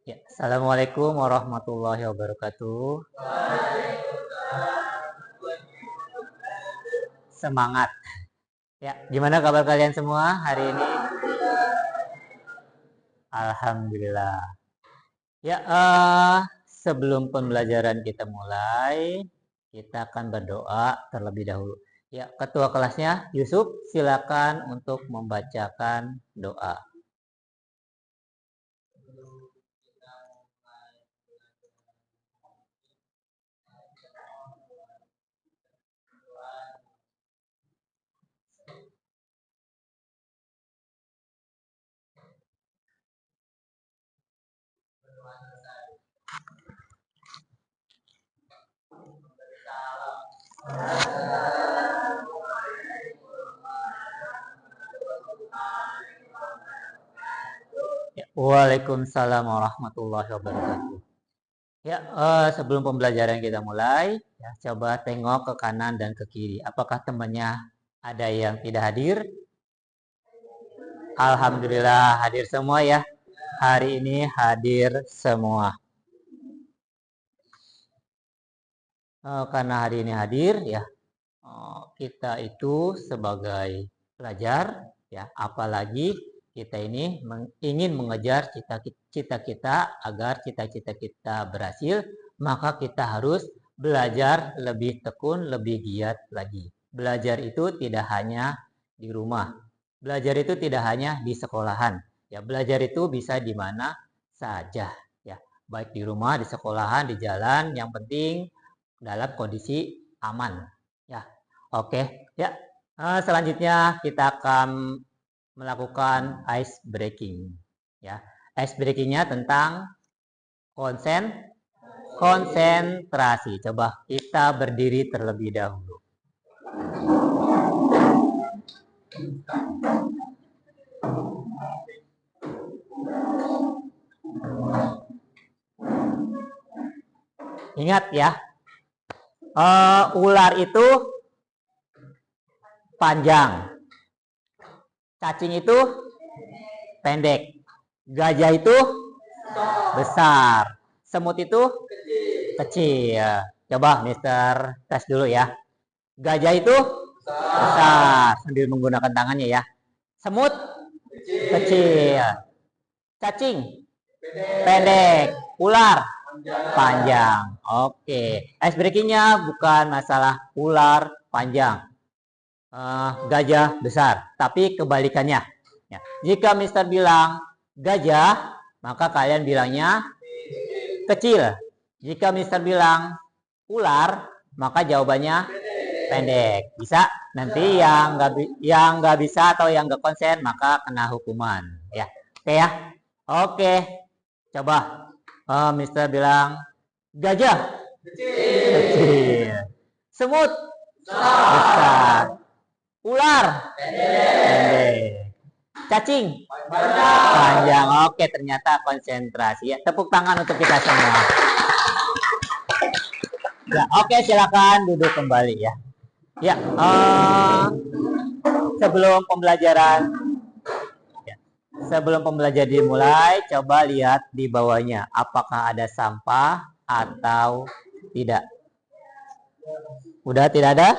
Ya, Assalamualaikum warahmatullahi wabarakatuh. Semangat. Ya, gimana kabar kalian semua hari ini? Alhamdulillah. Ya, sebelum pembelajaran kita mulai, kita akan berdoa terlebih dahulu. Ya, ketua kelasnya Yusuf, silakan untuk membacakan doa. Ya, Waalaikumsalam warahmatullahi wabarakatuh. Ya, sebelum pembelajaran kita mulai, ya, coba tengok ke kanan dan ke kiri. Apakah temannya ada yang tidak hadir? Alhamdulillah hadir semua ya. Hari ini hadir semua. Karena hari ini hadir ya, kita itu sebagai pelajar ya, apalagi kita ini ingin mengejar cita-cita kita agar cita-cita kita berhasil, maka kita harus belajar lebih tekun, lebih giat lagi. Belajar itu tidak hanya di rumah. Belajar itu tidak hanya di sekolahan. Ya, belajar itu bisa di mana saja ya. Baik di rumah, di sekolahan, di jalan, yang penting dalam kondisi aman. Ya. Oke, ya. Selanjutnya kita akan melakukan ice breaking. Ya, ice breakingnya tentang konsentrasi. Coba kita berdiri terlebih dahulu. Ingat ya, ular itu panjang, cacing itu pendek, gajah itu besar, semut itu kecil. Coba Mister tes dulu ya. Gajah itu besar sambil menggunakan tangannya ya. Semut kecil, cacing pendek, ular panjang. Oke, ice breakingnya bukan masalah ular panjang, gajah besar, tapi kebalikannya. Ya. Jika Mister bilang gajah, maka kalian bilangnya kecil. Jika Mister bilang ular, maka jawabannya pendek. Bisa? Nanti yang nggak bisa atau yang nggak konsen maka kena hukuman. Ya, oke ya. Oke, coba Mister bilang gajah kecil, semut besar, ular pendek, cacing panjang. Oke, ternyata konsentrasi ya. Tepuk tangan untuk kita semua. Ya, oke, silakan duduk kembali ya. Ya, sebelum pembelajaran dimulai, coba lihat di bawahnya apakah ada sampah atau tidak. Udah tidak ada?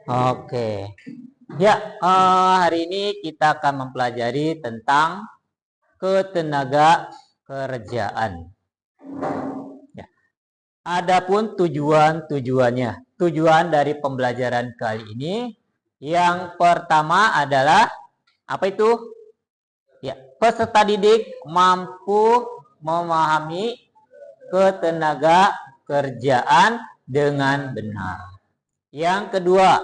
Oke. Ya, hari ini kita akan mempelajari tentang ketenaga kerjaan. Ya. Adapun tujuannya. Tujuan dari pembelajaran kali ini yang pertama adalah apa itu? Ya, peserta didik mampu memahami ketenaga kerjaan dengan benar. Yang kedua,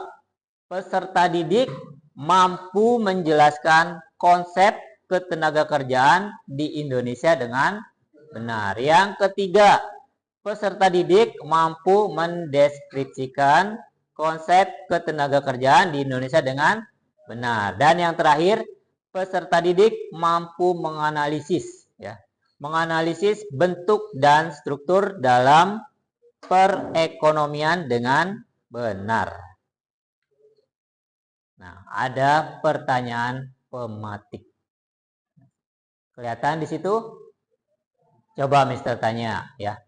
peserta didik mampu menjelaskan konsep ketenaga kerjaan di Indonesia dengan benar. Yang ketiga, peserta didik mampu mendeskripsikan konsep ketenaga kerjaan di Indonesia dengan benar. Dan yang terakhir, peserta didik mampu menganalisis bentuk dan struktur dalam perekonomian dengan benar. Nah, ada pertanyaan pematik. Kelihatan di situ? Coba Mister tanya ya.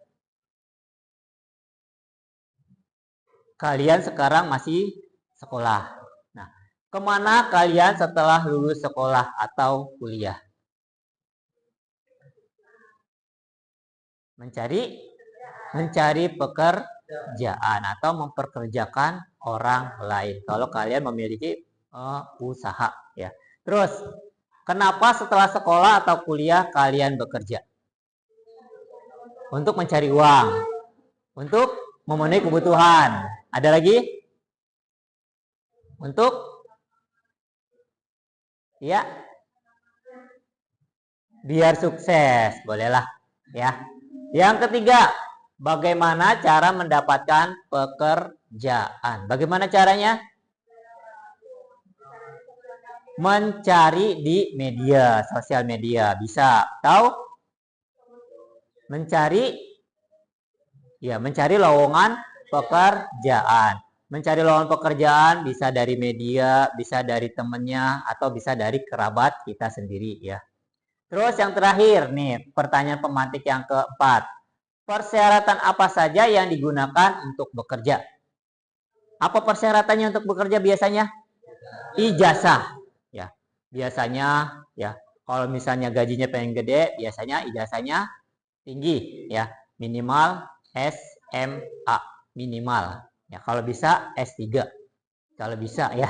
Kalian sekarang masih sekolah. Nah, kemana kalian setelah lulus sekolah atau kuliah? Mencari pekerjaan atau memperkerjakan orang lain. Kalau kalian memiliki usaha ya. Terus, kenapa setelah sekolah atau kuliah kalian bekerja? Untuk mencari uang, untuk memenuhi kebutuhan. Ada lagi? Untuk ya, biar sukses, bolehlah ya. Yang ketiga, bagaimana cara mendapatkan pekerjaan? Bagaimana caranya? Mencari di media, sosial media bisa. Tahu? Mencari lowongan pekerjaan. Mencari lowongan pekerjaan bisa dari media, bisa dari temennya, atau bisa dari kerabat kita sendiri ya. Terus yang terakhir nih, pertanyaan pemantik yang keempat. Persyaratan apa saja yang digunakan untuk bekerja? Apa persyaratannya untuk bekerja biasanya? Ijazah. Ya, biasanya ya. Kalau misalnya gajinya pengen gede, biasanya ijazahnya tinggi ya, minimal SMA minimal. Ya, kalau bisa S3. Kalau bisa ya.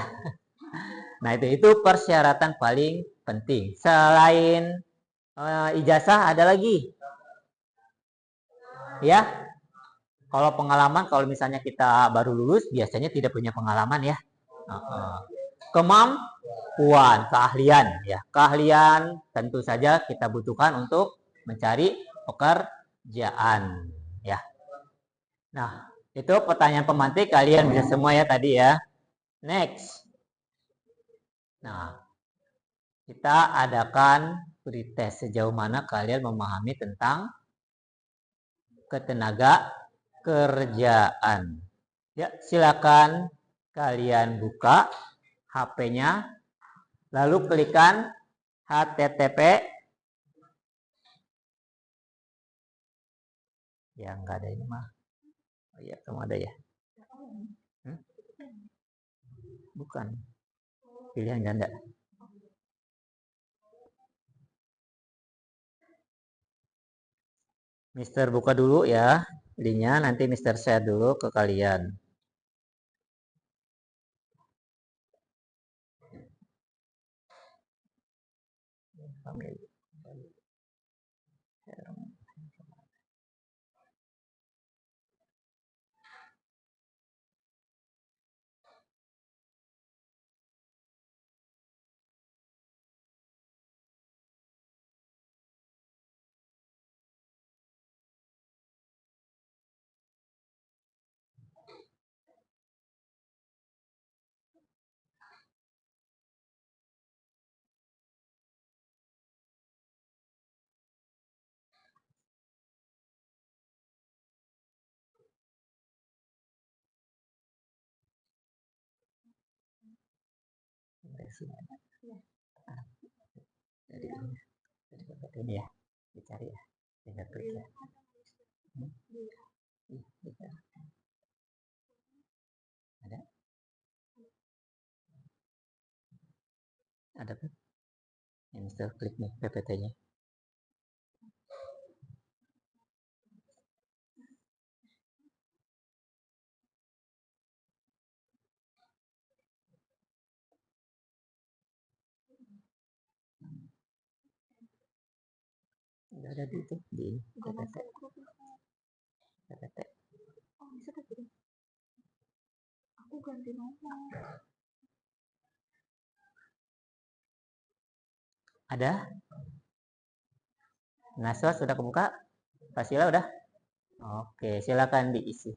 Nah, itu persyaratan paling penting. Selain ijazah ada lagi. Ya, kalau pengalaman, kalau misalnya kita baru lulus, biasanya tidak punya pengalaman ya. Kemampuan, keahlian ya. Keahlian tentu saja kita butuhkan untuk mencari pekerjaan ya. Nah, itu pertanyaan pemantik, kalian bisa semua ya tadi ya. Next. Nah, kita adakan pretest sejauh mana kalian memahami tentang ketenaga kerjaan. Ya, silakan kalian buka HP-nya, lalu klikkan HTTP. Ya, enggak ada ini mah. Oh iya, kamu ada ya? Bukan. Pilihan ganda. Mister buka dulu ya linknya, nanti Mister share dulu ke kalian. Jadi ini ya, dicari ya, tinggal klik ya. Ada? Ada kan? Yang Mister klik nih PPT-nya. Udah ada di itu di PPT. PPT. Oh, bisa gitu. Aku ganti nomor. Ada? Naswa sudah kebuka? Pasila udah? Oke, silakan diisi.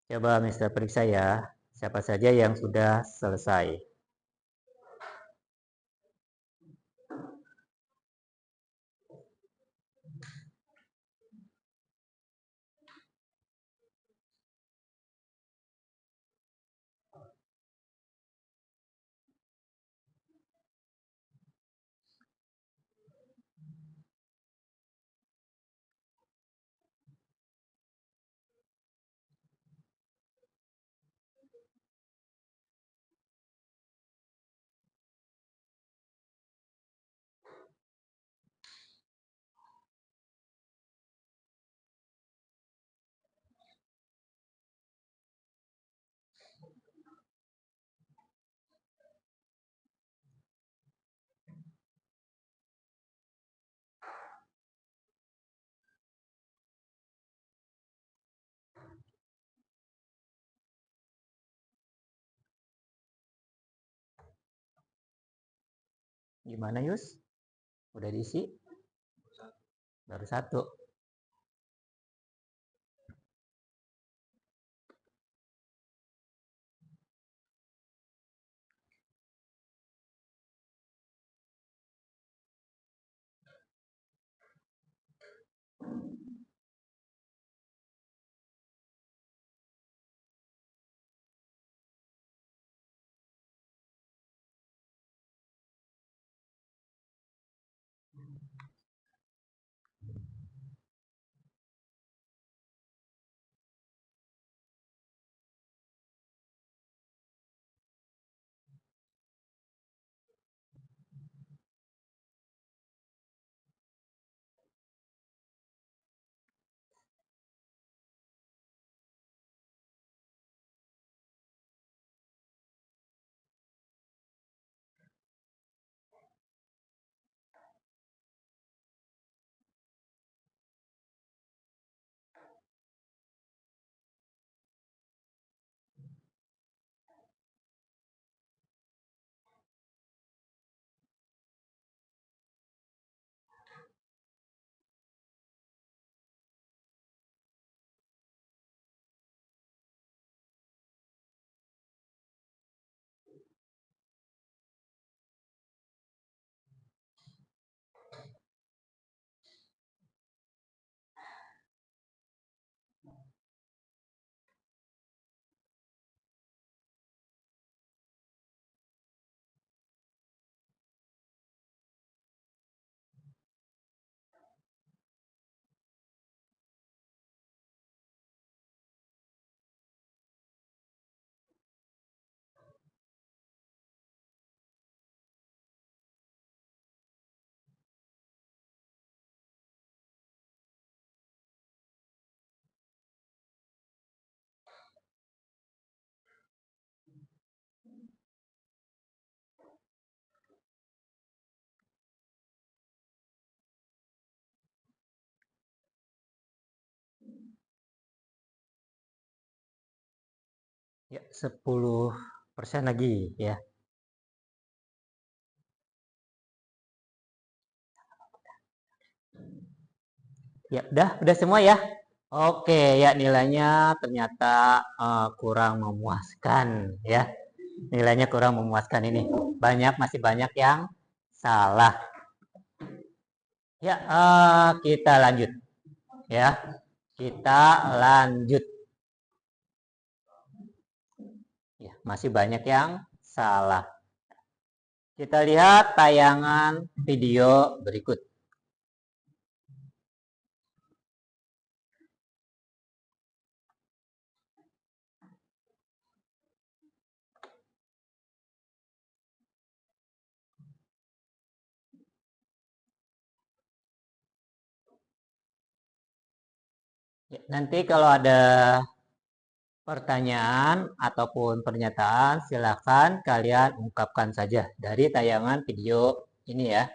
Coba Mister periksa ya, siapa saja yang sudah selesai. Gimana Yus? Udah diisi? Baru satu. Ya, 10% lagi ya. Ya, udah semua ya. Oke, ya nilainya ternyata kurang memuaskan ya. Nilainya kurang memuaskan ini. Masih banyak yang salah. Ya, kita lanjut ya. Kita lanjut. Ya, masih banyak yang salah. Kita lihat tayangan video berikut. Ya, nanti kalau ada pertanyaan ataupun pernyataan, silakan kalian ungkapkan saja dari tayangan video ini ya.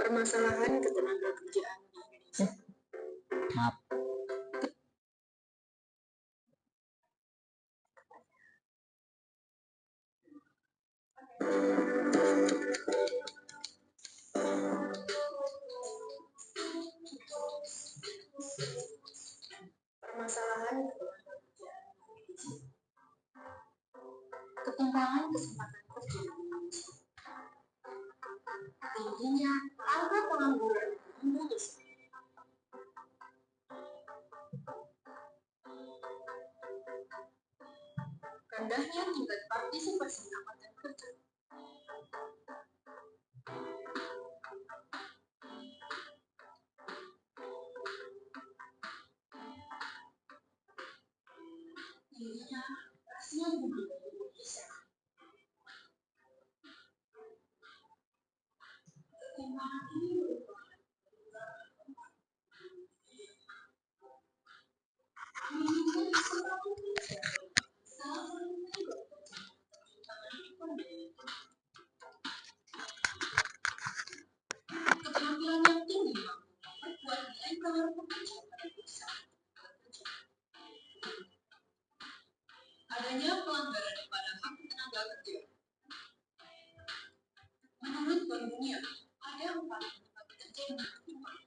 Permasalahan ketenagakerjaan di Indonesia. Maaf. Permasalahan ketimpangan kesempatan kerja tingginya angka pengangguran di Indonesia. Rendahnya tingkat partisipasi angkatan kerja. Tingginya rasio guru di Indonesia. Ketimpangan ini merupakan keterampilan yang tinggi memperkuat nilai tawar pekerja pada perusahaan. Adanya pelanggaran pada hak tenaga kerja. Menurut Bank Dunia, ada 4 tempat kerja yang berkembang.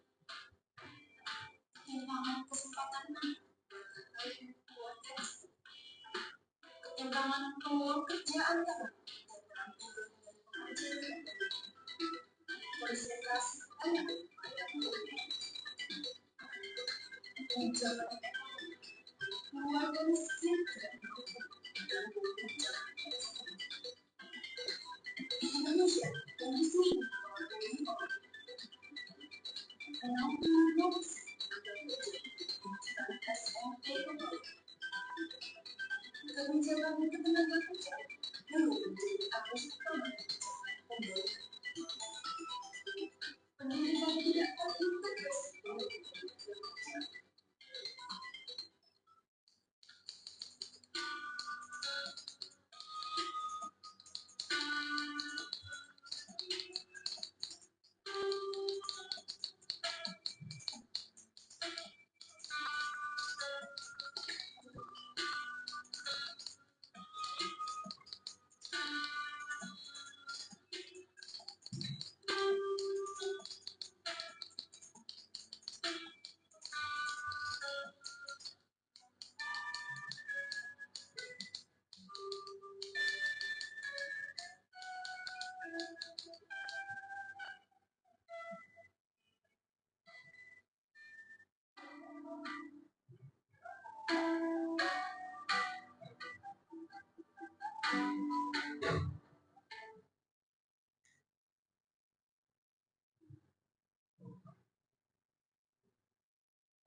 Ketimpangan kesempatan ketimpangan peluang kerja antara konsentrasi anak pada kebijakan ekonomi, keluarga miskin di Indonesia, kondisi kebijakan ketenaga kerja perlu menjadi arus utama pendidikan tidak terintegrasi.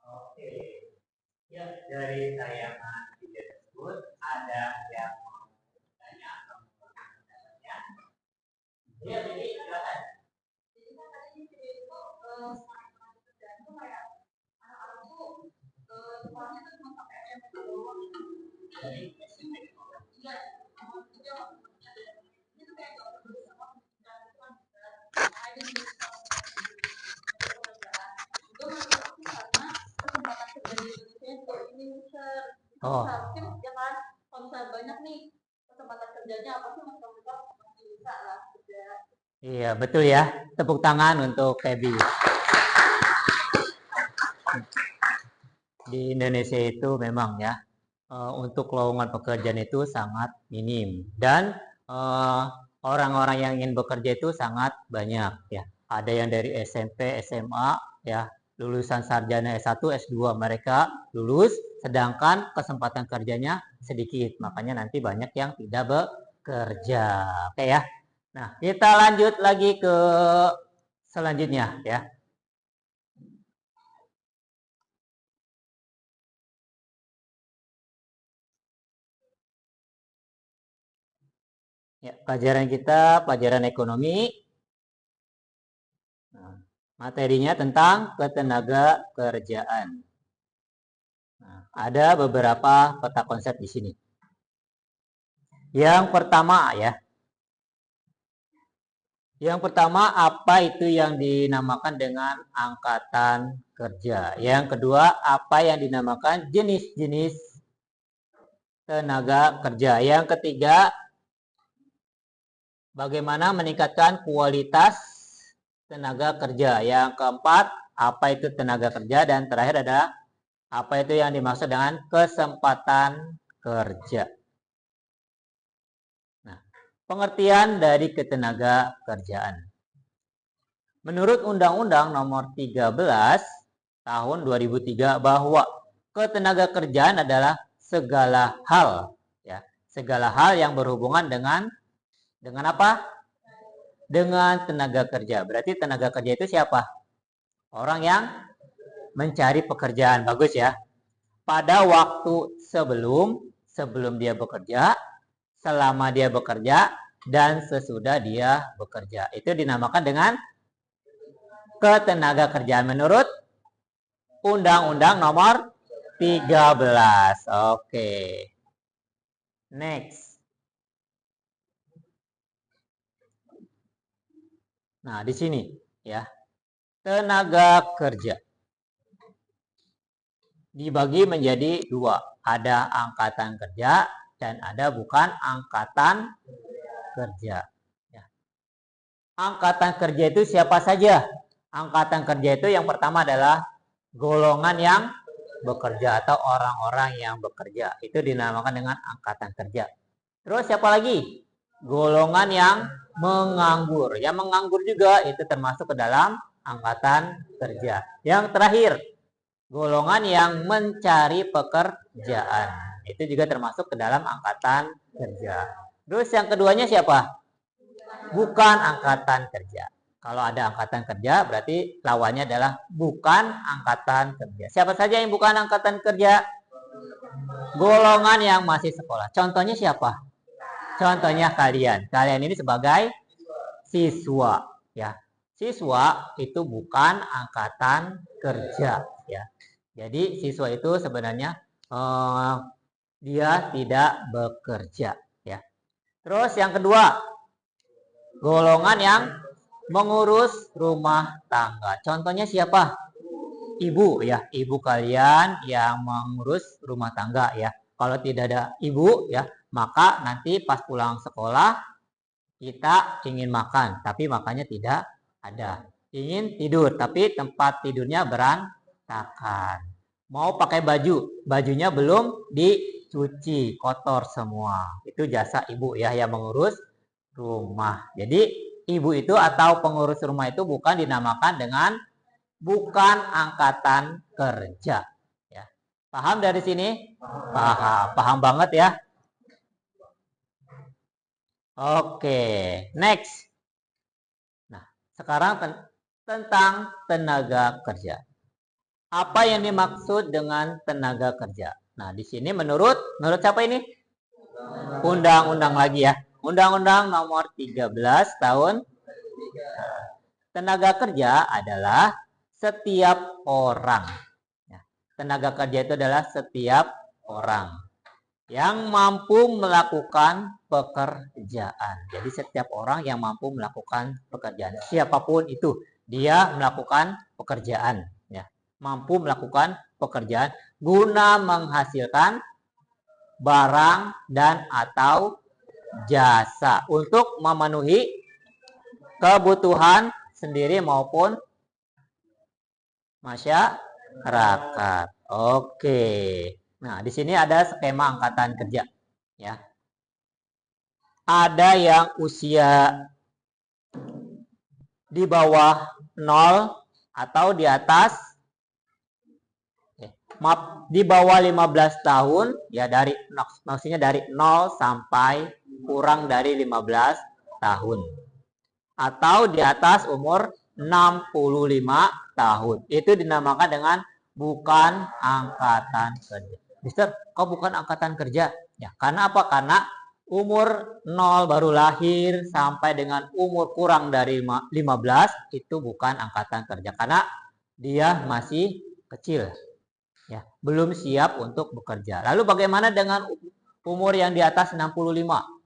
Oke, ya dari tayangan video tersebut ada yang mau tanya atau mau pendapat? Iya, jadi silakan. Jadi kan tadi di video itu semangat kerjaan itu kayak anak-anak tuh sekolahnya tuh cuma pakai SMP doang. Jadi SMP doang. Iya, itu kayak gak peduli sama kerjaan itu kan ada di itu menurut aku karena kesempatan kerja di Indonesia itu ini besar. Seharusnya ya kan kalau misalnya banyak nih kesempatan kerjanya apa sih mas kamu masih bisa lah kerja. Iya betul ya, tepuk tangan untuk Feby. Di Indonesia itu memang ya untuk lowongan pekerjaan itu sangat minim dan orang-orang yang ingin bekerja itu sangat banyak ya. Ada yang dari SMP, SMA ya, lulusan sarjana S1, S2 mereka lulus, sedangkan kesempatan kerjanya sedikit. Makanya nanti banyak yang tidak bekerja. Oke ya. Nah, kita lanjut lagi ke selanjutnya ya. Ya, pelajaran kita pelajaran ekonomi. Nah, materinya tentang ketenaga kerjaan. Nah, ada beberapa peta konsep di sini. Yang pertama ya. Yang pertama apa itu yang dinamakan dengan angkatan kerja. Yang kedua apa yang dinamakan jenis-jenis tenaga kerja. Yang ketiga bagaimana meningkatkan kualitas tenaga kerja. Yang keempat, apa itu tenaga kerja, dan terakhir adalah apa itu yang dimaksud dengan kesempatan kerja. Nah, pengertian dari ketenaga kerjaan. Menurut Undang-Undang Nomor 13 Tahun 2003 bahwa ketenaga kerjaan adalah segala hal, ya, segala hal yang berhubungan dengan apa? Dengan tenaga kerja. Berarti tenaga kerja itu siapa? Orang yang mencari pekerjaan. Bagus ya. Pada waktu sebelum dia bekerja, selama dia bekerja, dan sesudah dia bekerja. Itu dinamakan dengan ketenaga kerjaan menurut Undang-Undang Nomor 13. Oke. Next. Nah, di sini ya. Tenaga kerja dibagi menjadi dua. Ada angkatan kerja dan ada bukan angkatan kerja. Ya. Angkatan kerja itu siapa saja? Angkatan kerja itu yang pertama adalah golongan yang bekerja atau orang-orang yang bekerja. Itu dinamakan dengan angkatan kerja. Terus siapa lagi? Golongan yang menganggur. Yang menganggur juga itu termasuk ke dalam angkatan kerja. Yang terakhir, golongan yang mencari pekerjaan. Itu juga termasuk ke dalam angkatan kerja. Terus yang keduanya siapa? Bukan angkatan kerja. Kalau ada angkatan kerja, berarti lawannya adalah bukan angkatan kerja. Siapa saja yang bukan angkatan kerja? Golongan yang masih sekolah. Contohnya siapa? Contohnya kalian. Kalian ini sebagai siswa, ya. Siswa itu bukan angkatan kerja, ya. Jadi siswa itu sebenarnya dia tidak bekerja, ya. Terus yang kedua, golongan yang mengurus rumah tangga. Contohnya siapa? Ibu, ya. Ibu kalian yang mengurus rumah tangga, ya. Kalau tidak ada ibu, ya, maka nanti pas pulang sekolah kita ingin makan, tapi makannya tidak ada. Ingin tidur, tapi tempat tidurnya berantakan. Mau pakai baju, bajunya belum dicuci, kotor semua. Itu jasa ibu, ya, yang mengurus rumah. Jadi ibu itu atau pengurus rumah itu bukan dinamakan dengan bukan angkatan kerja. Ya. Paham dari sini? Paham banget ya. Oke, next. Nah, sekarang tentang tenaga kerja. Apa yang dimaksud dengan tenaga kerja? Nah, di sini menurut siapa ini? Undang-undang lagi ya. Undang-Undang Nomor 13 Tahun. Tenaga kerja adalah setiap orang. Tenaga kerja itu adalah setiap orang yang mampu melakukan pekerjaan. Jadi setiap orang yang mampu melakukan pekerjaan. Siapapun itu, dia melakukan pekerjaan. Ya. Mampu melakukan pekerjaan guna menghasilkan barang dan atau jasa untuk memenuhi kebutuhan sendiri maupun masyarakat. Oke. Nah, di sini ada skema angkatan kerja, ya. Ada yang usia di bawah 0 atau di atas, maaf, di bawah 15 tahun, ya, maksudnya dari 0 sampai kurang dari 15 tahun. Atau di atas umur 65 tahun. Itu dinamakan dengan bukan angkatan kerja. Mister, kok bukan angkatan kerja? Ya, karena apa? Karena umur 0 baru lahir sampai dengan umur kurang dari 15 itu bukan angkatan kerja karena dia masih kecil. Ya, belum siap untuk bekerja. Lalu bagaimana dengan umur yang di atas 65?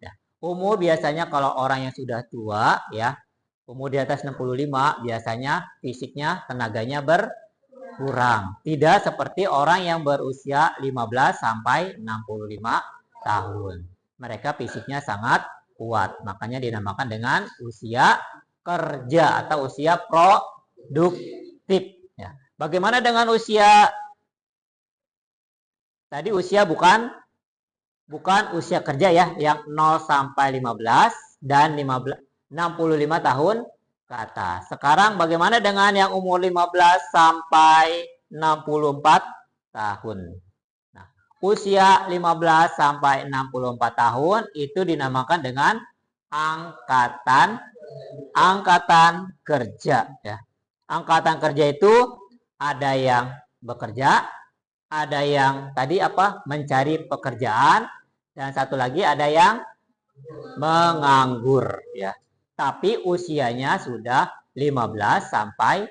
Ya, umur biasanya kalau orang yang sudah tua, ya, umur di atas 65 biasanya fisiknya, tenaganya berkurang. Tidak seperti orang yang berusia 15 sampai 65 tahun. Mereka fisiknya sangat kuat. Makanya dinamakan dengan usia kerja atau usia produktif. Ya. Bagaimana dengan usia tadi? Usia bukan usia kerja ya, yang 0 sampai 15 dan 65 tahun ke atas. Sekarang bagaimana dengan yang umur 15 sampai 64 tahun? Nah, usia 15 sampai 64 tahun itu dinamakan dengan angkatan kerja ya. Angkatan kerja itu ada yang bekerja, ada yang tadi mencari pekerjaan, dan satu lagi ada yang menganggur ya. Tapi usianya sudah 15 sampai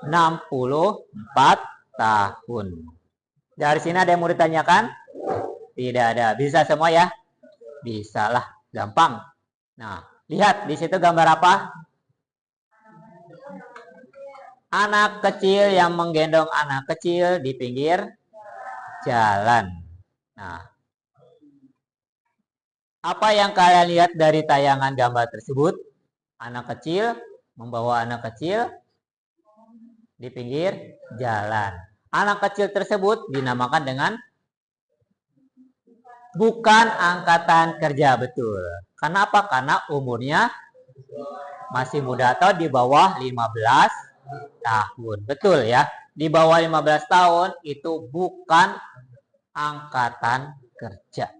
64 tahun. Dari sini ada yang mau ditanyakan? Tidak ada. Bisa semua ya? Bisa lah, gampang. Nah, lihat di situ gambar apa? Anak kecil yang menggendong anak kecil di pinggir jalan. Nah, apa yang kalian lihat dari tayangan gambar tersebut? Anak kecil membawa anak kecil di pinggir jalan. Anak kecil tersebut dinamakan dengan bukan angkatan kerja, betul. Kenapa? Karena umurnya masih muda atau di bawah 15 tahun. Betul ya. Di bawah 15 tahun itu bukan angkatan kerja.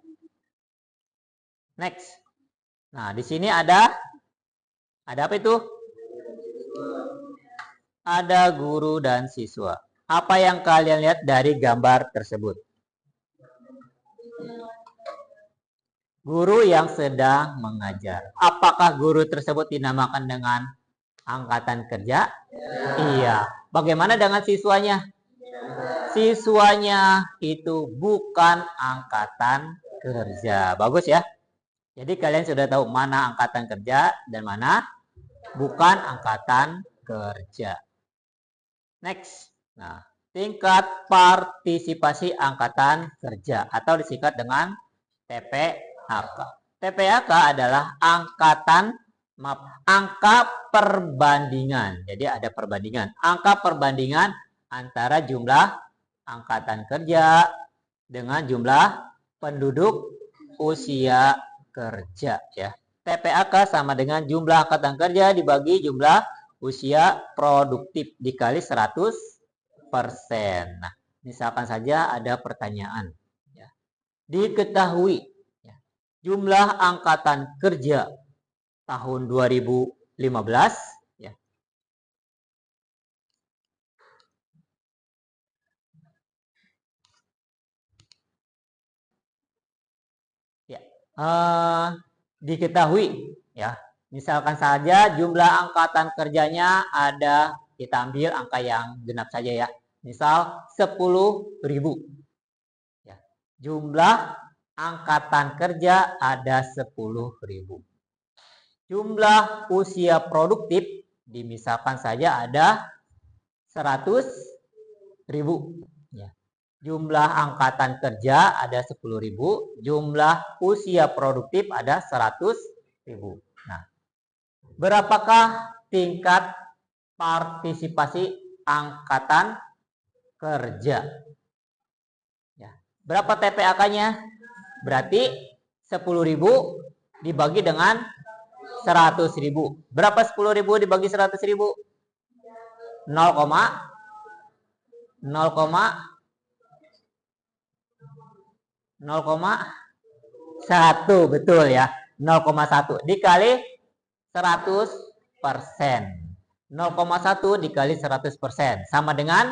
Next. Nah, di sini ada apa itu? Ada guru dan siswa. Apa yang kalian lihat dari gambar tersebut? Guru yang sedang mengajar. Apakah guru tersebut dinamakan dengan angkatan kerja? Iya. Bagaimana dengan siswanya? Siswanya itu bukan angkatan kerja. Bagus ya. Jadi kalian sudah tahu mana angkatan kerja dan mana bukan angkatan kerja. Next. Nah, tingkat partisipasi angkatan kerja atau disingkat dengan TPAK. TPAK adalah angka perbandingan. Jadi ada perbandingan. Angka perbandingan antara jumlah angkatan kerja dengan jumlah penduduk usia kerja ya. TPAK sama dengan jumlah angkatan kerja dibagi jumlah usia produktif dikali 100%. Nah, misalkan saja ada pertanyaan ya. Diketahui ya, jumlah angkatan kerja tahun 2015 ya. Diketahui ya. Misalkan saja jumlah angkatan kerjanya ada, kita ambil angka yang genap saja ya. Misal 10.000. Ya. Jumlah angkatan kerja ada 10.000. Jumlah usia produktif dimisalkan saja ada 100.000. Ya. Jumlah angkatan kerja ada 10.000, jumlah usia produktif ada 100.000. Nah, berapakah tingkat partisipasi angkatan kerja? Ya. Berapa TPAK-nya? Berarti 10.000 dibagi dengan 100.000. Berapa 10.000 dibagi 100.000? 0,1, betul ya. 0,1 dikali 100%. 0,1 dikali 100% sama dengan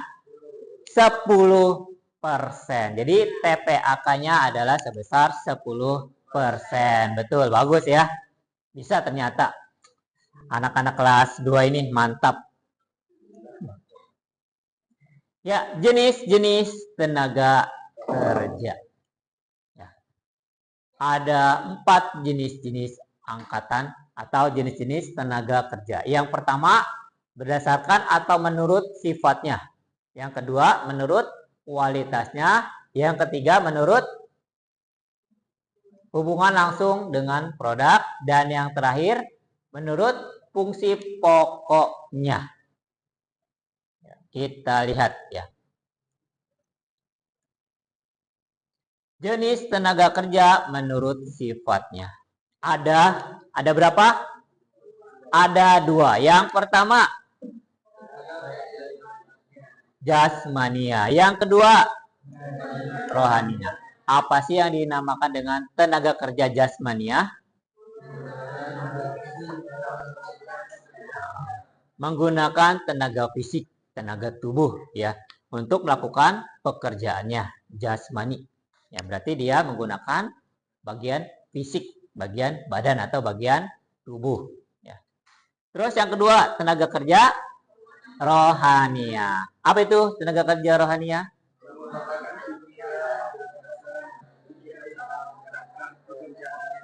10%. Jadi TPAK-nya adalah sebesar 10%. Betul, bagus ya. Bisa ternyata. Anak-anak kelas 2 ini mantap. Ya, jenis-jenis tenaga kerja. Ya. Ada 4 jenis-jenis angkatan atau jenis-jenis tenaga kerja. Yang pertama, berdasarkan atau menurut sifatnya. Yang kedua, menurut kualitasnya. Yang ketiga, menurut hubungan langsung dengan produk. Dan yang terakhir, menurut fungsi pokoknya. Kita lihat ya. Jenis tenaga kerja menurut sifatnya. Ada berapa? Ada 2. Yang pertama, jasmania. Yang kedua, rohania. Apa sih yang dinamakan dengan tenaga kerja jasmania? Menggunakan tenaga fisik, tenaga tubuh ya, untuk melakukan pekerjaannya, jasmani. Ya, berarti dia menggunakan bagian fisik, bagian badan atau bagian tubuh ya. Terus yang kedua, tenaga kerja rohania. Apa itu tenaga kerja rohania?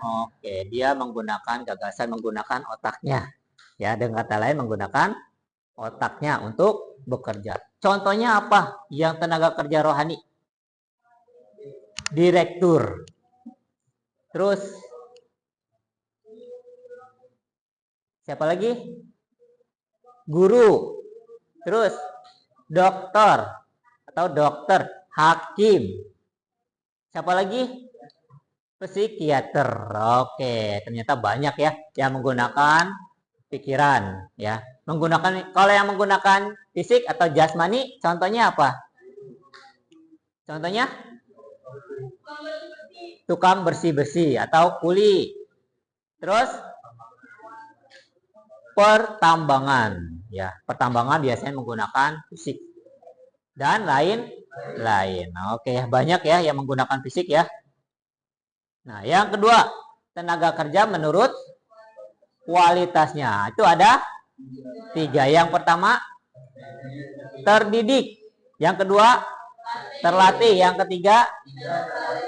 Oke, dia menggunakan gagasan, menggunakan otaknya. Ya, dengan kata lain menggunakan otaknya untuk bekerja. Contohnya apa yang tenaga kerja rohani? Direktur. Terus siapa lagi? Guru. Terus dokter atau dokter, hakim. Siapa lagi? Psikiater. Oke, ternyata banyak ya yang menggunakan pikiran ya. Kalau yang menggunakan fisik atau jasmani, contohnya apa? Contohnya tukang bersih-bersih atau kuli. Terus pertambangan ya. Pertambangan biasanya menggunakan fisik dan lain-lain. Oke, banyak ya yang menggunakan fisik ya. Nah, yang kedua, tenaga kerja menurut kualitasnya. Itu ada 3. Yang pertama, terdidik. Yang kedua, terlatih. Yang ketiga,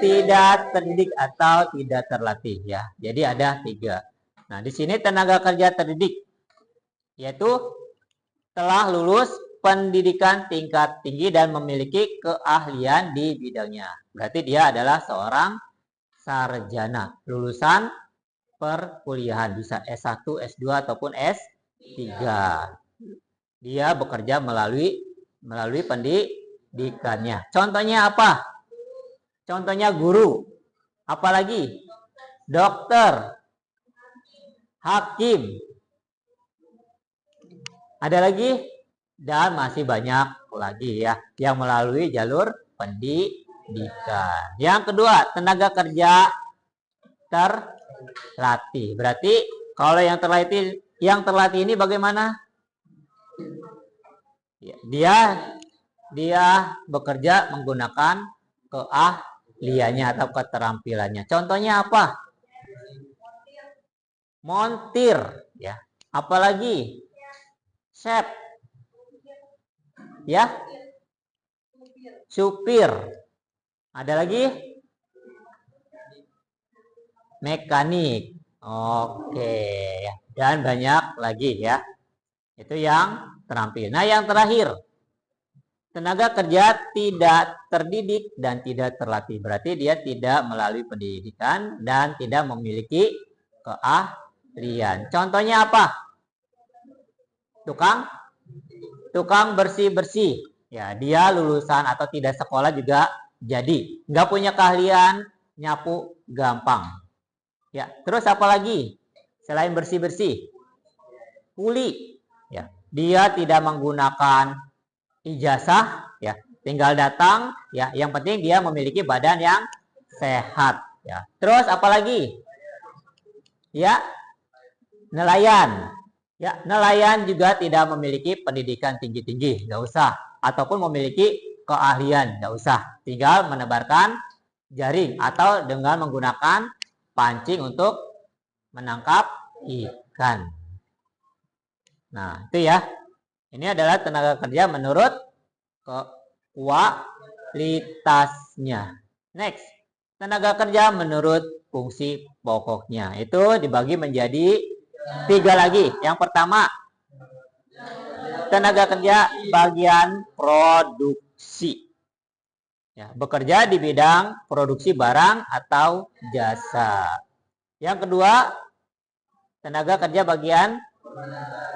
tidak terdidik atau tidak terlatih ya. Jadi ada 3. Nah, di sini tenaga kerja terdidik yaitu telah lulus pendidikan tingkat tinggi dan memiliki keahlian di bidangnya. Berarti dia adalah seorang sarjana, lulusan perkuliahan, bisa S1, S2 ataupun S3. Dia bekerja melalui pendidikannya. Contohnya apa? Contohnya guru. Apalagi? Dokter. Hakim. Ada lagi? Dan masih banyak lagi ya yang melalui jalur pendidikan. Yang kedua, tenaga kerja terlatih. Berarti kalau yang terlatih ini bagaimana? Dia bekerja menggunakan keahliannya atau keterampilannya. Contohnya apa? Montir ya. Apalagi? Chef. Ya. Supir. Ada lagi? Mekanik. Oke, dan banyak lagi ya. Itu yang terampil. Nah, yang terakhir, tenaga kerja tidak terdidik dan tidak terlatih. Berarti dia tidak melalui pendidikan dan tidak memiliki keahlian. Contohnya apa? Tukang bersih-bersih. Ya, dia lulusan atau tidak sekolah juga jadi. Nggak punya keahlian, nyapu gampang. Ya, terus apa lagi? Selain bersih-bersih, kuli. Ya, dia tidak menggunakan ijazah. Ya, tinggal datang. Ya, yang penting dia memiliki badan yang sehat. Ya, terus apa lagi? Ya, nelayan. Ya, nelayan juga tidak memiliki pendidikan tinggi-tinggi, nggak usah. Ataupun memiliki keahlian, nggak usah. Tinggal menebarkan jaring atau dengan menggunakan pancing untuk menangkap ikan. Nah, itu ya. Ini adalah tenaga kerja menurut kualitasnya. Next, tenaga kerja menurut fungsi pokoknya. Itu dibagi menjadi 3 lagi. Yang pertama, tenaga kerja bagian produksi. Ya, bekerja di bidang produksi barang atau jasa. Yang kedua, tenaga kerja bagian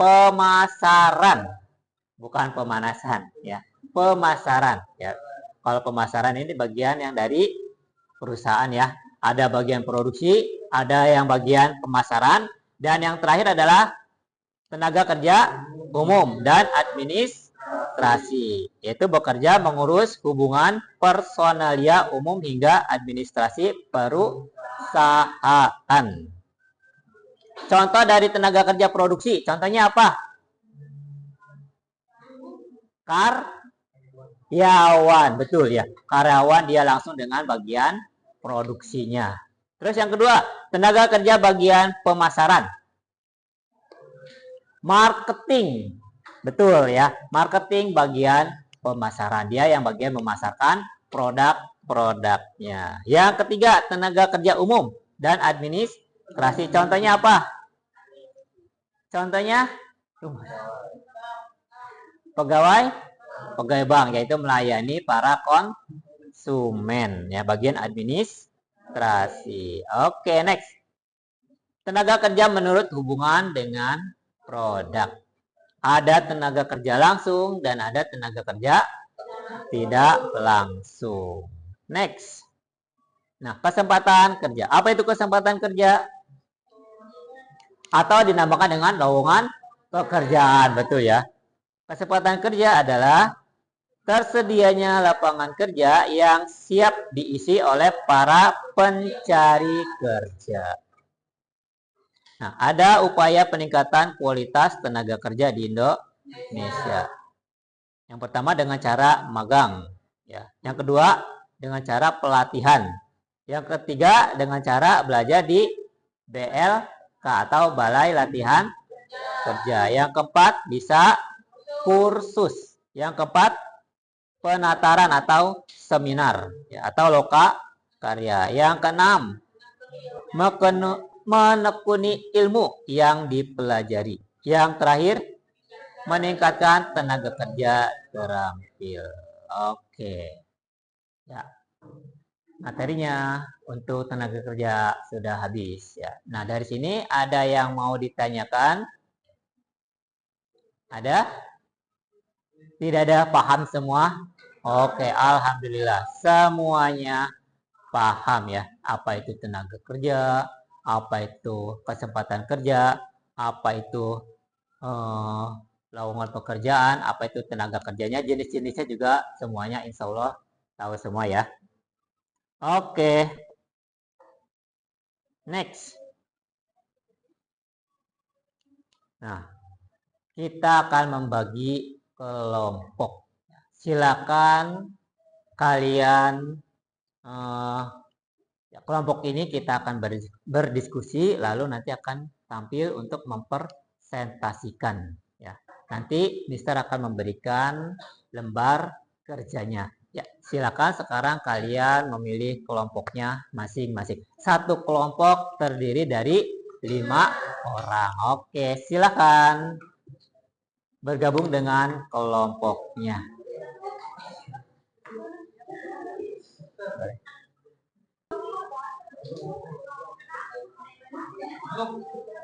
pemasaran, bukan pemanasan ya. Pemasaran ya. Kalau pemasaran ini bagian yang dari perusahaan ya. Ada bagian produksi, ada yang bagian pemasaran, dan yang terakhir adalah tenaga kerja umum dan administrasi, yaitu bekerja mengurus hubungan personalia umum hingga administrasi perusahaan. Contoh dari tenaga kerja produksi, contohnya apa? Karyawan, betul ya. Karyawan dia langsung dengan bagian produksinya. Terus yang kedua, tenaga kerja bagian pemasaran. Marketing, betul ya. Marketing bagian pemasaran. Dia yang bagian memasarkan produk-produknya. Yang ketiga, tenaga kerja umum dan administrasi. Contohnya apa? Contohnya pegawai bank, yaitu melayani para konsumen ya, bagian administrasi. Oke, next. Tenaga kerja menurut hubungan dengan produk. Ada tenaga kerja langsung dan ada tenaga kerja tidak langsung. Next. Nah, kesempatan kerja. Apa itu kesempatan kerja? Atau dinamakan dengan lowongan pekerjaan, betul ya. Kesempatan kerja adalah tersedianya lapangan kerja yang siap diisi oleh para pencari kerja. Nah, ada upaya peningkatan kualitas tenaga kerja di Indonesia. Yang pertama dengan cara magang, ya. Yang kedua dengan cara pelatihan. Yang ketiga dengan cara belajar di BLK atau Balai Latihan Kerja. Yang keempat bisa kursus. Yang keempat penataran atau seminar ya, atau loka karya. Yang keenam menekuni ilmu yang dipelajari. Yang terakhir meningkatkan tenaga kerja terampil. Oke ya, materinya untuk tenaga kerja sudah habis ya. Nah, dari sini ada yang mau ditanyakan? Ada? Tidak ada, paham semua? Oke, alhamdulillah semuanya paham ya. Apa itu tenaga kerja, apa itu kesempatan kerja, apa itu lowongan pekerjaan, apa itu tenaga kerjanya, jenis-jenisnya juga semuanya insya Allah tahu semua ya. Oke, next. Nah, kita akan membagi kelompok. Silakan kalian kelompok ini kita akan berdiskusi, lalu nanti akan tampil untuk mempresentasikan. Ya, nanti Mister akan memberikan lembar kerjanya. Ya, silakan sekarang kalian memilih kelompoknya masing-masing. Satu kelompok terdiri dari 5 orang. Oke, silakan bergabung dengan kelompoknya.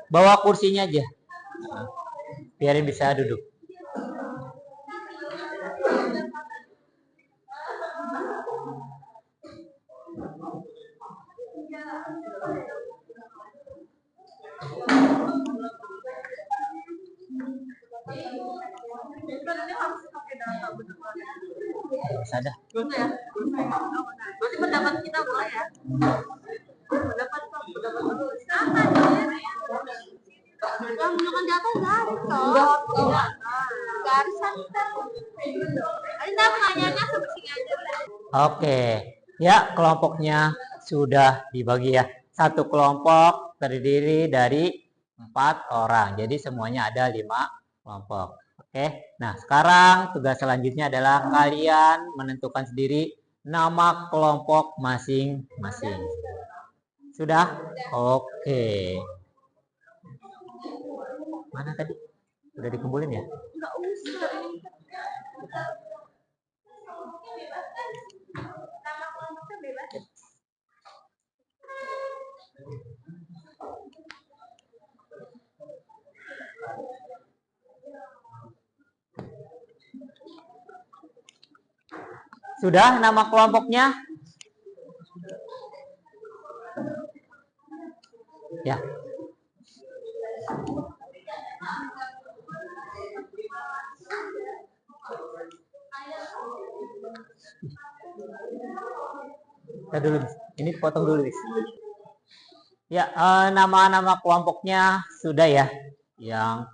Bawa kursinya aja, biarin bisa duduk. Ada. Berarti pendapat kita boleh ya? Pendapat yang menunjukkan di atas garis toh. Garisan kita pertanyaannya seperti aja. Oke, ya kelompoknya sudah dibagi ya. Satu kelompok terdiri dari 4 orang. Jadi semuanya ada 5 kelompok. Oke, nah sekarang tugas selanjutnya adalah kalian menentukan sendiri nama kelompok masing-masing. Sudah? Oke. Mana tadi? Udah dikumpulin ya? Enggak usah. Sudah nama kelompoknya? Ya. Kita dulu, ini potong dulu. Ya, nama-nama kelompoknya sudah ya. Yang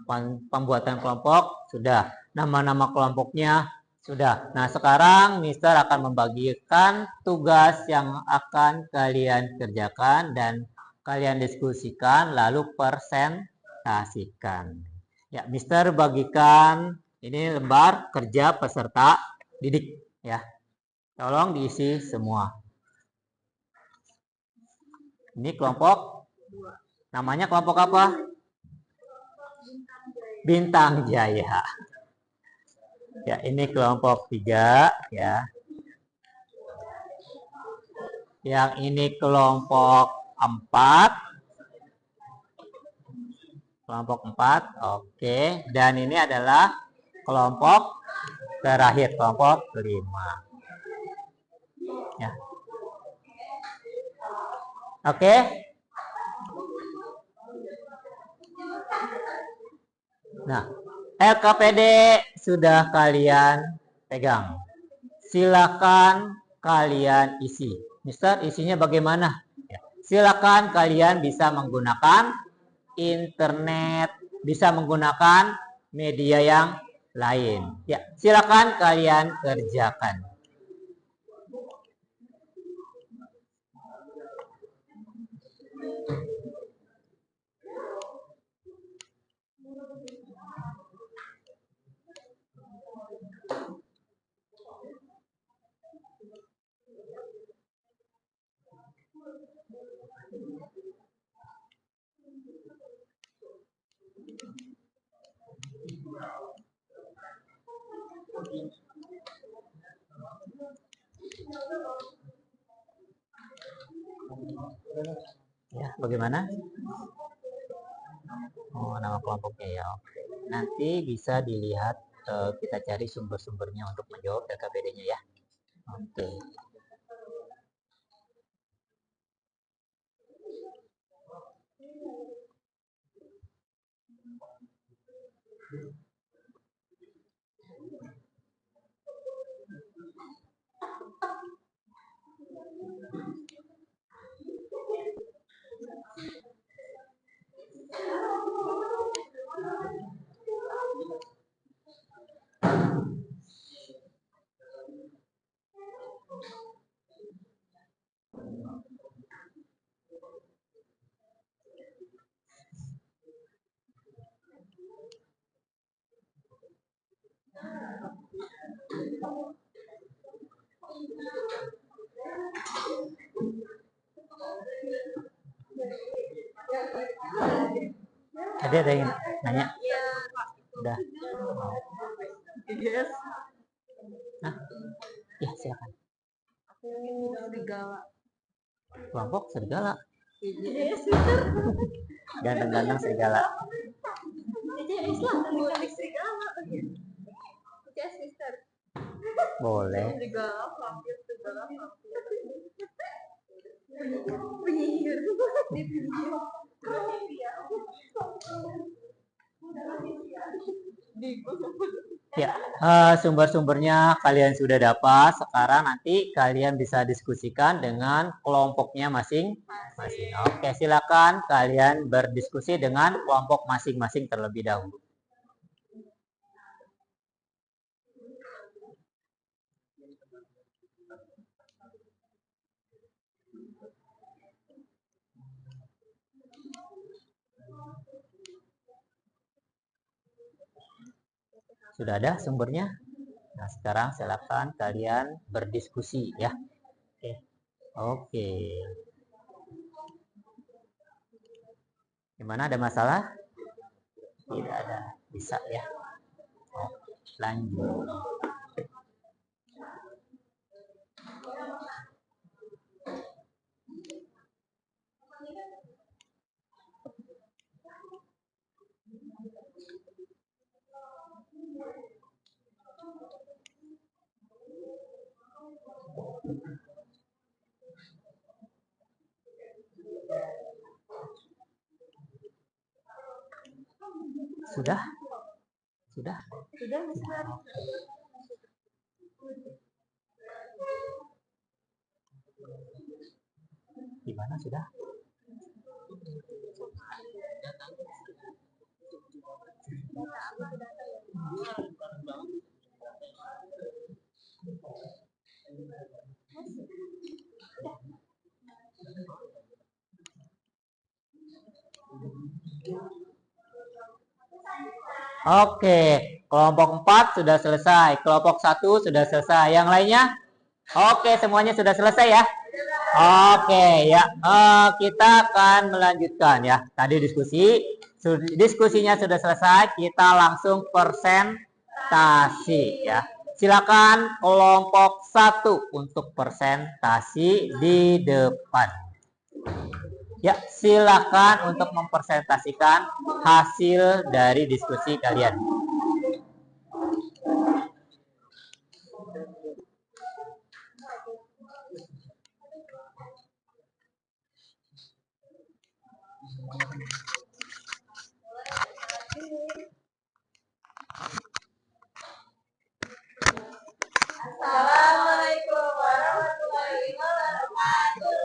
pembuatan kelompok sudah. Nama-nama kelompoknya sudah. Nah, sekarang Mister akan membagikan tugas yang akan kalian kerjakan dan kalian diskusikan lalu presentasikan. Ya, Mister bagikan ini lembar kerja peserta didik ya. Tolong diisi semua. Ini kelompok, namanya kelompok apa? Bintang Jaya. Ya, ini kelompok 3 ya. Yang ini kelompok 4. Kelompok 4, oke. Dan ini adalah kelompok terakhir, kelompok 5. Ya. Oke. Nah, LKPD sudah kalian pegang. Silakan kalian isi. Mister, isinya bagaimana? Ya. Silakan kalian bisa menggunakan internet, bisa menggunakan media yang lain. Ya, silakan kalian kerjakan. Ya, bagaimana? Oh, nama kelompoknya ya. Oke. Nanti bisa dilihat, kita cari sumber-sumbernya untuk menjawab LKPD-nya ya. Oke. Ada yang nanya? Udah. Yes. Nah, ya silakan. Aku serigala. Kelompok serigala. Yes, Ganteng-ganteng serigala. Yes, lah, serigala. Yes, Mister. Boleh. Serigala, vampir, serigala, vampir. Penyihir. Ya, sumber-sumbernya kalian sudah dapat. Sekarang nanti kalian bisa diskusikan dengan kelompoknya masing-masing. Oke, silakan kalian berdiskusi dengan kelompok masing-masing terlebih dahulu. Sudah ada sumbernya? Nah, sekarang silakan kalian berdiskusi ya. Oke. Oke. Gimana, ada masalah? Tidak ada. Bisa ya. Oke, lanjut. Sudah? Sudah? Sudah, Mister. Gimana sudah? Oke, kelompok 4 sudah selesai, kelompok 1 sudah selesai. Yang lainnya? Oke, semuanya sudah selesai ya. Oke, ya. Kita akan melanjutkan ya. Tadi diskusinya sudah selesai, kita langsung presentasi ya. Silakan kelompok 1 untuk presentasi di depan. Ya, silakan untuk mempresentasikan hasil dari diskusi kalian. Assalamualaikum warahmatullahi wabarakatuh.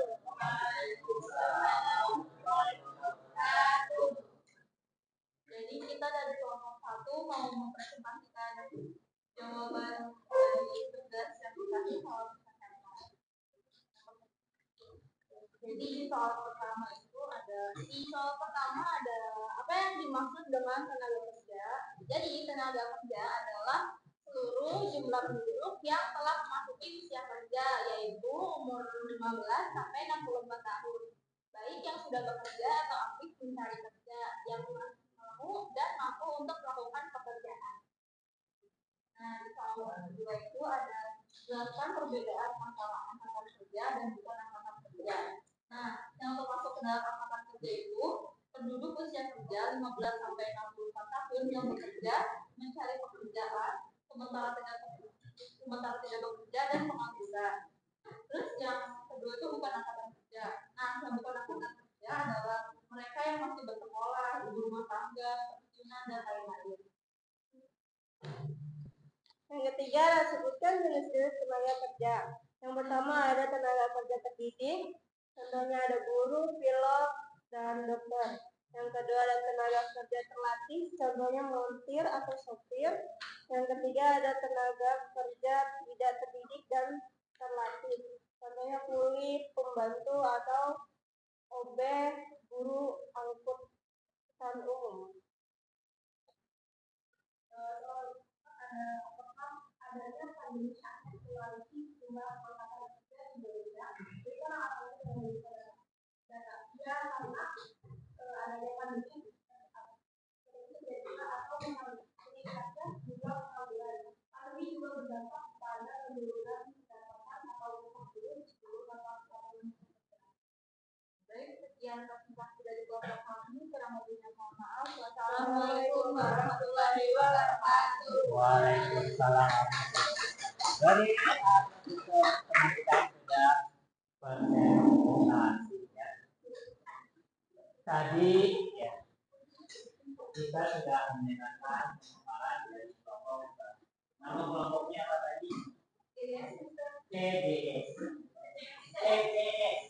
Jadi kita dari kelompok 1 mau mempresentasikan jawaban dari tugas yang dikasih soal kesehatan. Jadi di soal pertama ada apa yang dimaksud dengan tenaga kerja. Jadi tenaga kerja adalah seluruh jumlah penduduk yang telah memasuki usia kerja, yaitu umur 15 sampai 64 tahun. Baik yang sudah bekerja atau aktif mencari kerja, yang mau dan mampu untuk melakukan pekerjaan. Nah, di soal kedua itu ada jelaskan perbedaan masalah angkatan kerja dan bukan angkatan kerja. Nah, yang termasuk ke dalam angkatan kerja itu penduduk usia kerja 15 sampai 64 tahun yang bekerja, mencari pekerjaan, sementara tidak bekerja dan pengangguran. Terus yang kedua itu bukan angkatan kerja. Nah, yang bukan angkatan kerja adalah mereka yang masih bersekolah, ibu rumah tangga, pensiunan dan lain-lain. Yang ketiga, sebutkan jenis-jenis tenaga kerja. Yang pertama ada tenaga kerja terdidik, contohnya ada guru, pilot, dan dokter. Yang kedua ada tenaga kerja terlatih, contohnya montir atau sopir. Yang ketiga ada tenaga kerja tidak terdidik dan terlatih, contohnya kuli, pembantu atau OB, guru angkutan umum. Adanya pandemi akselerasi jumlah angkatan kerja di Indonesia, itu karena adanya pandemi atau meningkatkan jumlah pengangguran. Pandemi juga berdampak pada penurunan pendapatan atau upah buruh di seluruh lapangan. Baik, sekian presentasi dari kelompok kami. Kurang lebihnya mohon maaf. Wassalamualaikum warahmatullahi wabarakatuh. Waalaikumsalam. Dari kita sudah presentasi ya. Tadi ya kita sudah mendengarkan pemaparan dari kelompok. Nama kelompoknya apa tadi? TDS. TDS.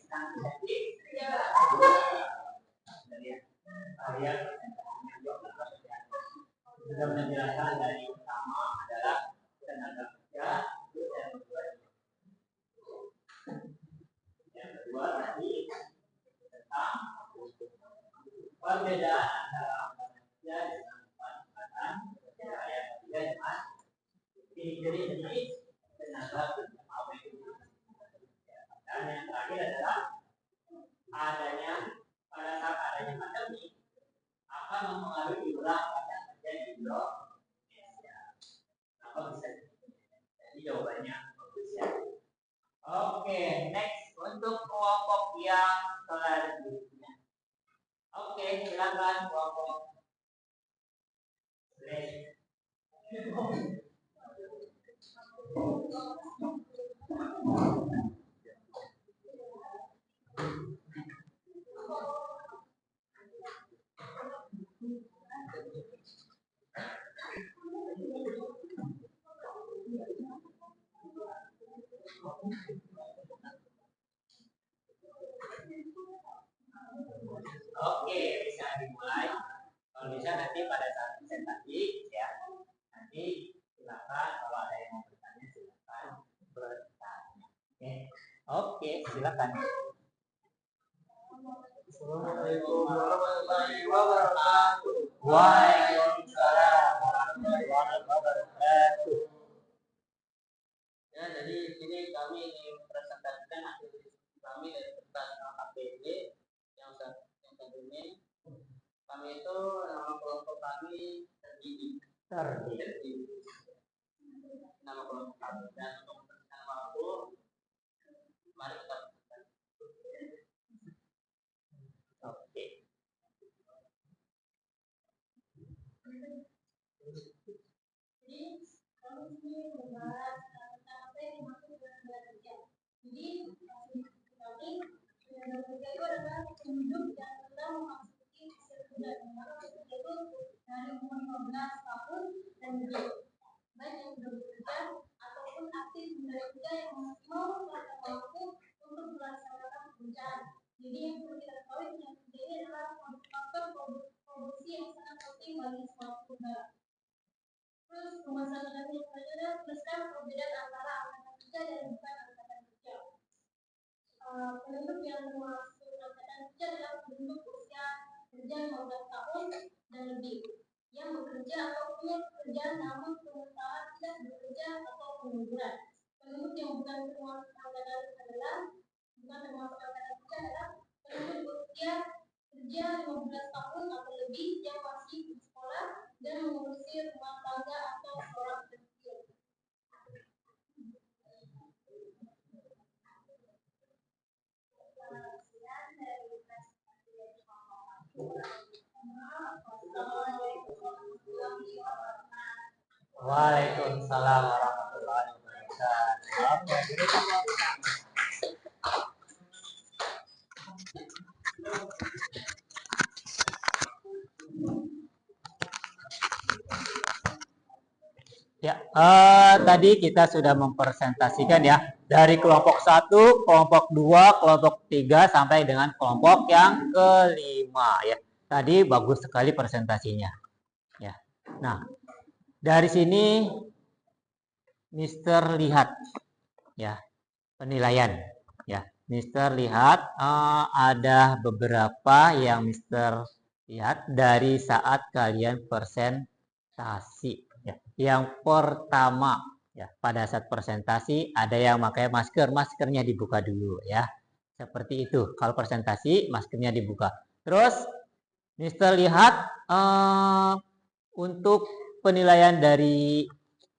Nanti kalian sudah menjelaskan dari pertama adalah tenaga kerja, yang kedua tadi tentang perbedaan antara kerja dengan angkatan kerja, yang ketiga dengan ciri-ciri jenis tenaga kerja. Dan yang terakhir adalah adanya pada saat adanya pandemi akan mempengaruhi jumlah angkatan kerja di Indonesia. Apa bisa jadi jawabannya bagus ya. Oke, next untuk kelompok yang selanjutnya. Oke, silakan kelompok. tentunya nanti pada saat presentasi ya, nanti silakan kalau ada yang mau bertanya silakan bertanya. Oke, silakan. Assalamualaikum warahmatullahi wabarakatuh. Waalaikumsalam warahmatullahi wabarakatuh. Ya, jadi di sini kami ingin presentasikan hasil diskusi kami dari tentang KPD yang satu ini. Kami itu nama kelompok kami terdidik. Nama kelompok kami dan untuk mempersingkat waktu, mari kita presentasi. Oke. Jadi kami ini membahas tentang apa yang dimaksud dengan tenaga kerja. Jadi kami tenaga kerja itu adalah penduduk yang telah memasuki usia kerja, yaitu dari umur 15 tahun dan lebih, baik yang sudah bekerja ataupun aktif mencari kerja yang maksimal serta mampu untuk melaksanakan pekerjaan. Jadi yang perlu kita ketahui tenaga kerja ini adalah faktor produksi yang sangat penting bagi suatu negara. Terus pemasaran yang adalah teruskan perbedaan antara angkatan kerja dan bukan angkatan kerja. Penduduk yang termasuk angkatan kerja adalah penduduk usia kerja 15 tahun dan lebih yang bekerja atau punya pekerjaan namun sementara tidak bekerja atau pengangguran. Penduduk yang bukan termasuk angkatan adalah penduduk usia kerja 15 tahun atau lebih yang masih di sekolah dan mengurusi rumah tangga atau seorang kecil. Waalaikumsalam warahmatullahi wabarakatuh. Ya, tadi kita sudah mempresentasikan ya dari kelompok 1, kelompok 2, kelompok 3 sampai dengan kelompok yang kelima ya. Tadi bagus sekali presentasinya. Ya. Nah, dari sini Mister lihat ya penilaian ya. Mister lihat ada beberapa yang Mister lihat dari saat kalian presentasi. Ya. Yang pertama ya, pada saat presentasi ada yang pakai masker, maskernya dibuka dulu ya. Seperti itu. Kalau presentasi maskernya dibuka. Terus Mister lihat untuk penilaian dari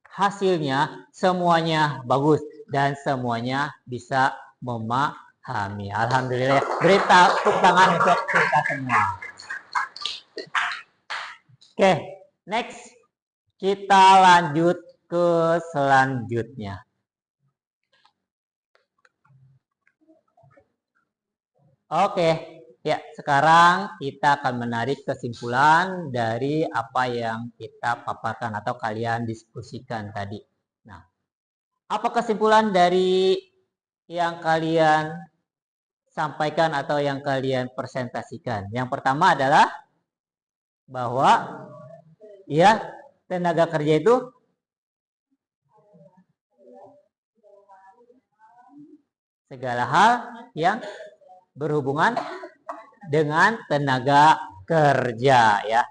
hasilnya semuanya bagus dan semuanya bisa memahami. Alhamdulillah. Beri tepuk tangan untuk kita semua. Oke, next. Kita lanjut ke selanjutnya. Oke, ya sekarang kita akan menarik kesimpulan dari apa yang kita paparkan atau kalian diskusikan tadi. Nah, apa kesimpulan dari yang kalian sampaikan atau yang kalian presentasikan? Yang pertama adalah bahwa ya tenaga kerja itu segala hal yang berhubungan dengan tenaga kerja ya.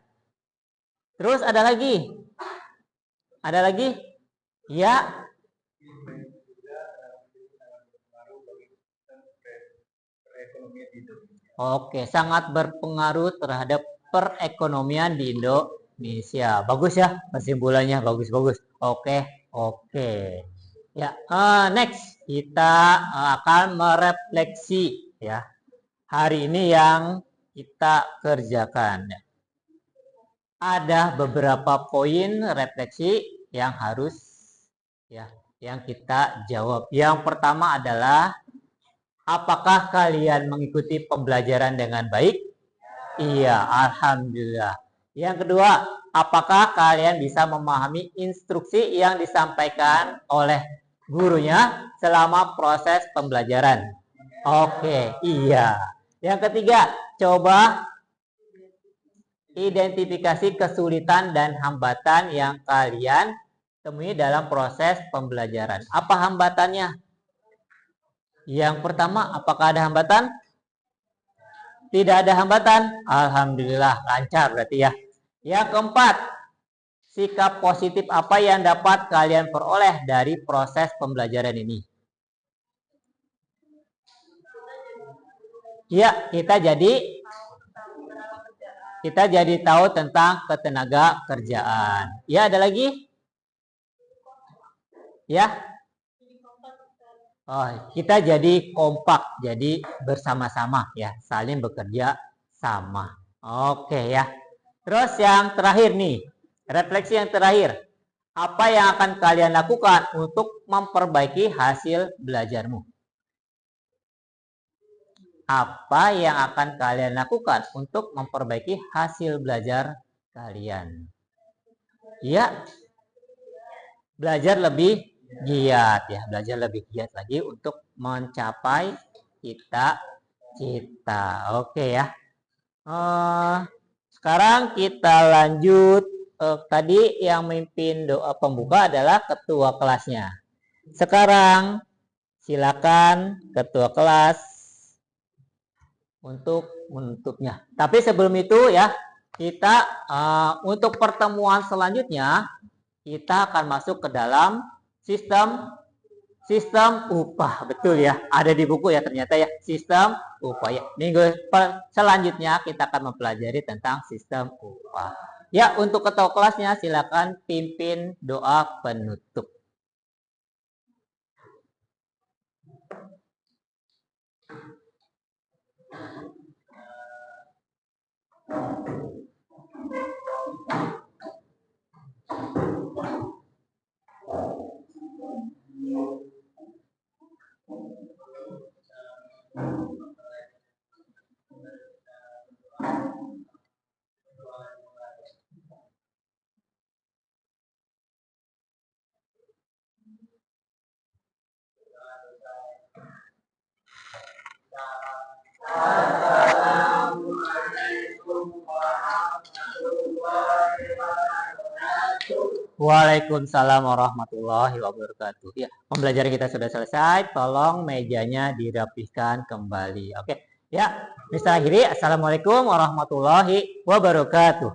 Terus ada lagi? Ada lagi? Ya. Oke, sangat berpengaruh terhadap perekonomian di Indonesia. Bagus ya kesimpulannya, bagus-bagus. Oke. Ya, next kita akan merefleksi ya hari ini yang kita kerjakan. Ada beberapa poin refleksi yang harus ya yang kita jawab. Yang pertama adalah apakah kalian mengikuti pembelajaran dengan baik? Iya, alhamdulillah. Yang kedua, apakah kalian bisa memahami instruksi yang disampaikan oleh gurunya selama proses pembelajaran? Oke, iya. Yang ketiga, coba Identifikasi kesulitan dan hambatan yang kalian temui dalam proses pembelajaran. Apa hambatannya? Yang pertama, apakah ada hambatan? Tidak ada hambatan? Alhamdulillah, lancar berarti ya. Yang keempat, sikap positif apa yang dapat kalian peroleh dari proses pembelajaran ini? Ya, kita jadi tahu tentang ketenaga kerjaan. Ya, ada lagi? Ya. Oh, kita jadi kompak, jadi bersama-sama ya, saling bekerja sama. Oke ya. Terus yang terakhir nih, refleksi yang terakhir. Apa yang akan kalian lakukan untuk memperbaiki hasil belajarmu? Apa yang akan kalian lakukan untuk memperbaiki hasil belajar kalian? Ya, belajar lebih giat ya, belajar lebih giat lagi untuk mencapai cita-cita. Oke ya. Sekarang kita lanjut. Tadi yang memimpin doa pembuka adalah ketua kelasnya. Sekarang silakan ketua kelas untuk menutupnya. Tapi sebelum itu ya, kita untuk pertemuan selanjutnya kita akan masuk ke dalam sistem upah. Betul ya, ada di buku ya ternyata ya, sistem upah ya. Minggu selanjutnya kita akan mempelajari tentang sistem upah. Ya, untuk ketua kelasnya silakan pimpin doa penutup. Waalaikumsalam warahmatullahi wabarakatuh. Ya, pembelajaran kita sudah selesai. Tolong mejanya dirapihkan kembali. Oke. Ya, Mr. Akhiri, assalamualaikum warahmatullahi wabarakatuh.